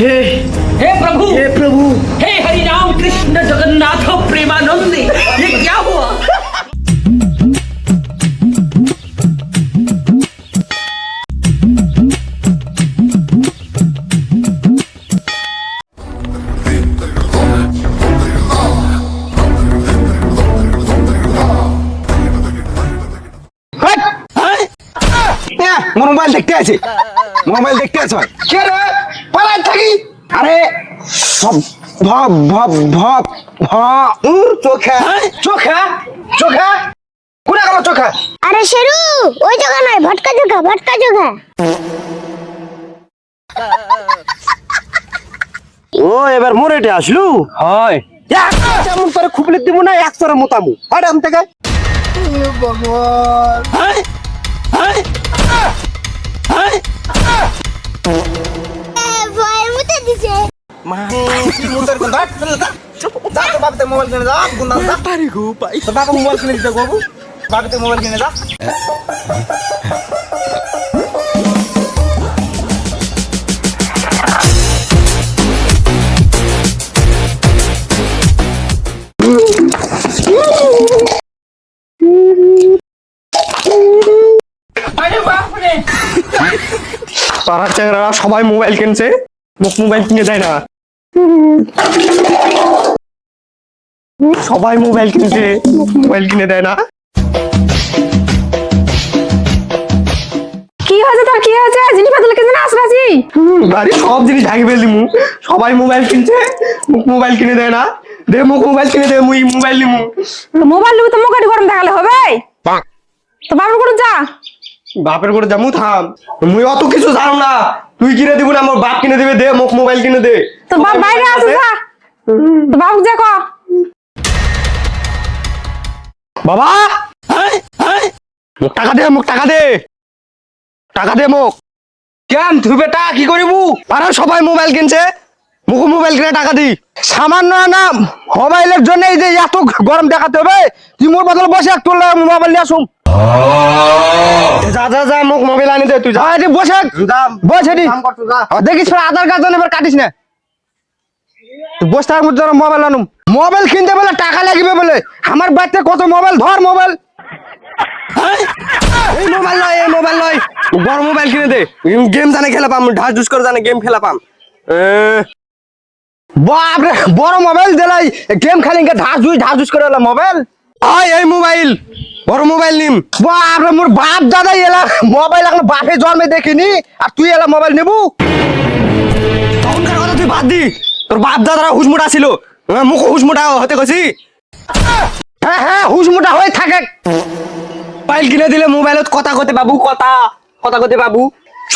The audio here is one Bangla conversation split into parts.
हे हे प्रभु, हे प्रभु, हे हरि राम कृष्ण जगन्नाथ प्रेमानंद, ये क्या हुआ? মোবাইল দেখতে আছে, মোবাইল দেখতে আছে ভাই। কে রে পালাই থাকি? আরে সব ভব ভব ভব চোখা চোখা চোখা কোনে গেল চোখা? আরে শেরু ওই জায়গা নয়, ভটকা জায়গা, ভটকা জায়গা। ও এবার মোরেটে আসলু? হয় যেমন করে খুবলে দিব না একশোরে মোতামু আরে আম থেকে ভগবান ভয়ের মধ্যে দিছে মোবাইল কিনে যা বাবা মোবাইল কিনে দিতে বাবু বাবাতে মোবাইল কিনে যা পাড়ার চ্যাংড়ারা সবাই মোবাইল কিনছে, মুখ মোবাইল কিনে দেয় না। সবাই মোবাইল কিনছে, মোবাইল কিনে দেয় না। কি হয়েছে তোর? কি হয়েছে? জিনিসপত্র কিনতে না আসরাজি? বাড়ি সব জিনিস ভাগি ফেললি মু। সবাই মোবাইল কিনছে, মুখ মোবাইল কিনে দেয় না। দে মুখ মোবাইল কিনে দে, মুই মোবাইল নিমু। মোবাইল নিবি তো মুখে গরম দেখালে হবে? তো বাবার করে যা। বাপের করে যামু থাম, মুই অত কিছু জানো না। তুই কিনে দিব না, আমার বাপ কিনে দিবে। দে মুখ মোবাইল কিনে দে। তোর বাপ বাইরে আছে, যা। তো বাবু যা ক। বাবা মুখ টাকা দে, মুখ টাকা দে, টাকা দে মুখ। কেন তুই বেটা কি করিবু? আরে সবাই মোবাইল কিনছে, মুখ মোবাইল কিনে টাকা দি। সামান্য না মোবাইলের জন্য এই যে এত গরম দেখাতে হবে? তুই মোর বদলে বসে এক তোর মোবাইল নিয়ে আসুন। যা যা যা মুখ মোবাইল আনি দে। তুই যা বসে বসে দেখিস আধার কার্ড এবার কাটিস না। বসে থাকার মধ্যে মোবাইল আনুম। মোবাইল কিনতে বলে টাকা লাগবে বলে আমার বাড়িতে কত মোবাইল, ধর মোবাইল। এই মোবাইল নয়, এই মোবাইল নয়, বড় মোবাইল কিনে দে। গেম জানে খেলা পাম, ঢাস ঢুস করে জানে গেম খেলা পাম। বাপরে বড় মোবাইল দিলাই, গেম খেলি ঢাস ঢুস করে মোবাইল। আয় এই মোবাইল, বড় মোবাইল নিম। বাপরে মোর বাপ দাদা এলা মোবাইল এখন বাপে জন্মে দেখিনি, আর তুই এলা মোবাইল নেবু? তখনকার কথা তুই বাদ দি, তোর বাপ দাদারা হুসমুটা ছিল, মুখ হুসমুটা হতে গেছি। হ্যাঁ হ্যাঁ হুসমুটা হয়ে থাকে। মোবাইল কিনে দিলে মোবাইলত কথা কতে বাবু, কথা কতে বাবু,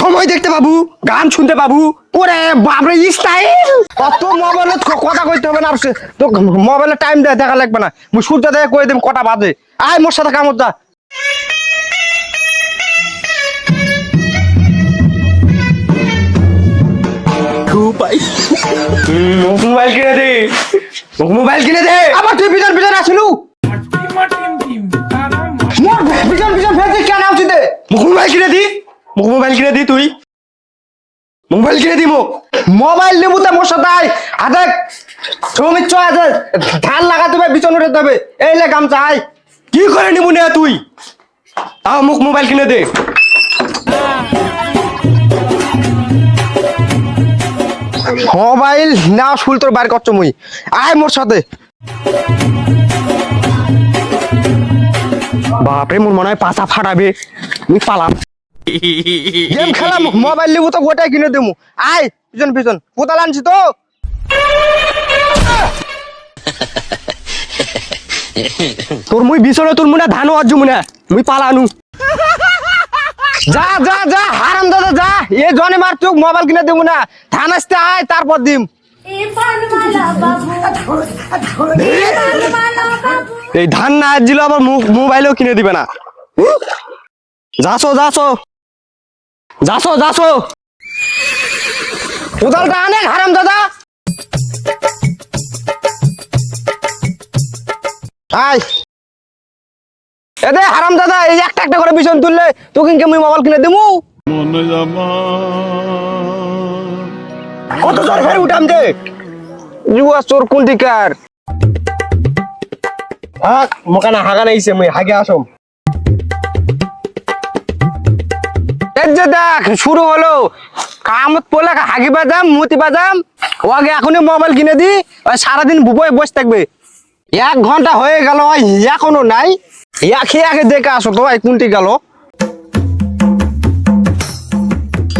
সময় দেখতে পাবু, গান শুনতে পাবু। ওরে বাপরে স্টাইল! কত মোবাইলত কথা কইতে হবে না, আর তো মোবাইলে টাইম দেখা লাগবে না। মুই সূর্য দেখে কই দিম কটা বাজে। আয় মোর সাথে কামত যা। মোবাইল কিনে দে, মোবাইল কিনে দে। আবার তুই পিছন পিছন আসলু? মোর পিছন পিছন ফেলছিস কেন? আসছি দে মোবাইল কিনে দি, মোবাইল কিনে দি। তুই মোবাইল কিনে দি। মোবাইল নেবো তা মোর সাথে আয়। হাতে শ্রমিক চ আছে, ধান লাগাতে হবে, বিছন উঠাতে হবে। এই লে গামছা আয়। কি করে নিবু না তুই? আও মুখ মোবাইল কিনে দে। মোবাইল না শুল তোর বাইর করছো মুই। আয় মোর সাথে। বাপরে মোর মনে হয় পাছা ফাটাবে, মুই পালাম। গেম খেলাম, মোবাইল নিবো তো ওটাই কিনে দেবো। আয় পিছন পিছন, কোথাল আনছি তো। তোর মুই বিছনে তোর মুনা ধানও আজ মুনা, মুই পালানু। যা যা যা হারাম দাদা যা, এ জনে মার তুই মোবাইল কিনে দেবো না। ধান আসতে আয় তারপর দিম। এই ধান না দিল আবার মোবাইলও কিনে দিবে না। যাসো যাসো যাসো যাসো, কোদালটা আনে হারাম দাদা। আয় এদে হারাম দাদা, এই একটা একটা করে বিছন তুললে তোকে আমি মোবাইল কিনে দেবো। কত জোর ফের উঠাম যে জুয়া চোর কোন দিকার হাক মোকানা হাগা নাইছে মুই হাগে আসম এই যে দেখ শুরু হলো কামত পড়লে হাগি বাজাম মুতি বাজাম ওকে এখনই মোবাইল কিনে দি ওই সারাদিন বুবই বসে থাকবে 1 ঘন্টা হয়ে গেল ওই এখনো নাই খেয়ে আগে দেখে আসো তো ভাই কোনটি গেল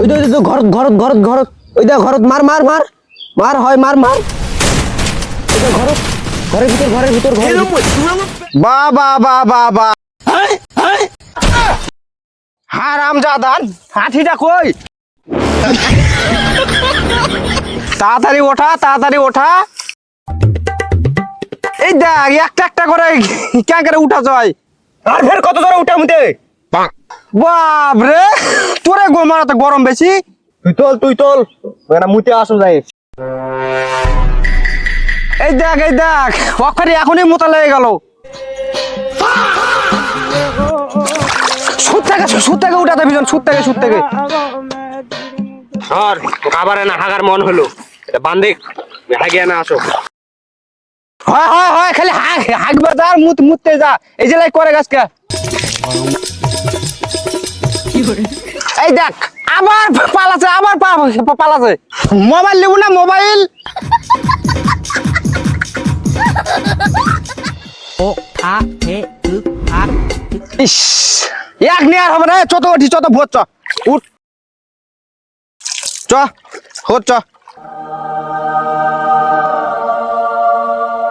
ওই তো ঘরত ঘরত ঘরত ঘরত ওই দা ঘরত মার মার মার মার হয় মার মার ওই দা ঘরত ঘরের ভিতর বা বা বা বা বা হারাম জাদান হাঁটিটা কই তাড়াতাড়ি ওঠা এই দেখ একটা একটা করে ক্যাঁ করে উঠা যায় আর ফের কত জোরে উঠা মুতে বাপ রে তোরে গোমারা তো গরম বেশি তুই তোল না মুতে আসো যাই এই দেখ ওখানে এখনই মোতা লেগে গেল সুদ থেকে উঠাতে ভীষণ সুদ থেকে আর আবার না হাগার মন হলো এটা বান্ধে হাগিয়ে না আসো হয় খালি হাগবা যা আর মুততে যা এই যে লাই করে গাছকা এই দেখ আবার পালাছে মোবাইল নেব না মোবাইল ইস এক নিয়ে আর হবে না চত ভোট উঠ চ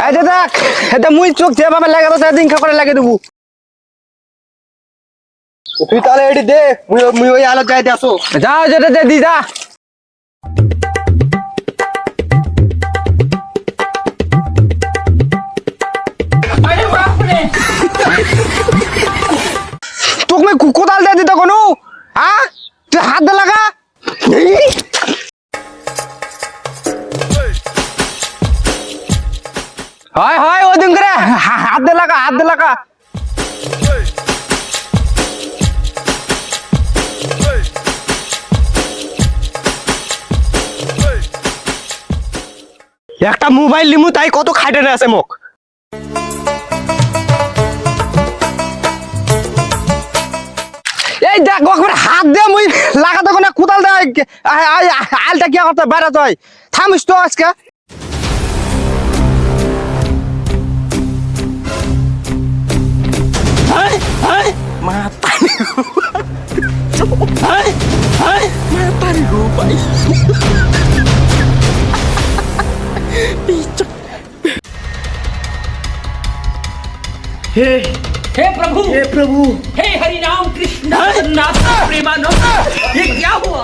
এই যে দেখ এটা মুই চোখ যেভাবে লাগে তো দিন করে লাগে দেবো তুই তাহলে এটি দে মুই ওই আলো যাইতে আসো যাও যেটা দে দি যা তোকে কোদাল দিয়ে দিত কোনো হ্যাঁ তুই হাত দে লাগা হয় ওই দিন করে হাত দে লাগা একটা মোবাইল লিমু তাই কত খাইটে আছে মোক এই দেখ একবার হাত দে মুই লাগাতে কোনা কোদাল দে আলটা কি করতে বেড়া যায় থামিস তো আজকে हे प्रभु हे हरि राम कृष्ण जगन्नाथ प्रेमानंद ये क्या हुआ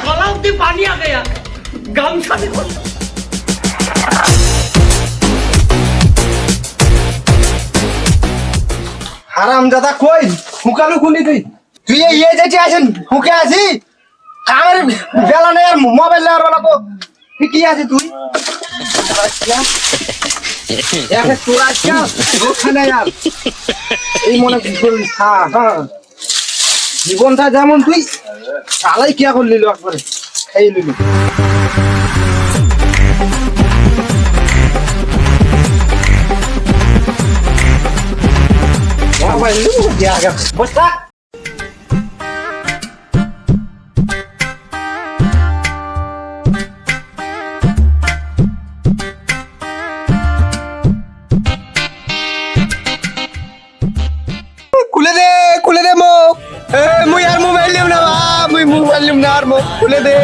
गलाव में पानी आ गया गामछा देखो হারাম দাদা কই হুকালু খুনি তুই এই যাচ্ছি আসেন হুকে আসি কামের বেলা নেই আর মোবাইল নেওয়ার বেলা তো কি আছে তুই এই মনে জীবনটা যেমন তুই চালাই কিয়া করলি একবারে খাই লিলি বসা খুলে দে মুখ মুই আর মোবাইল লিম না মুই মোবাইল লিম না আর মুখ খুলে দে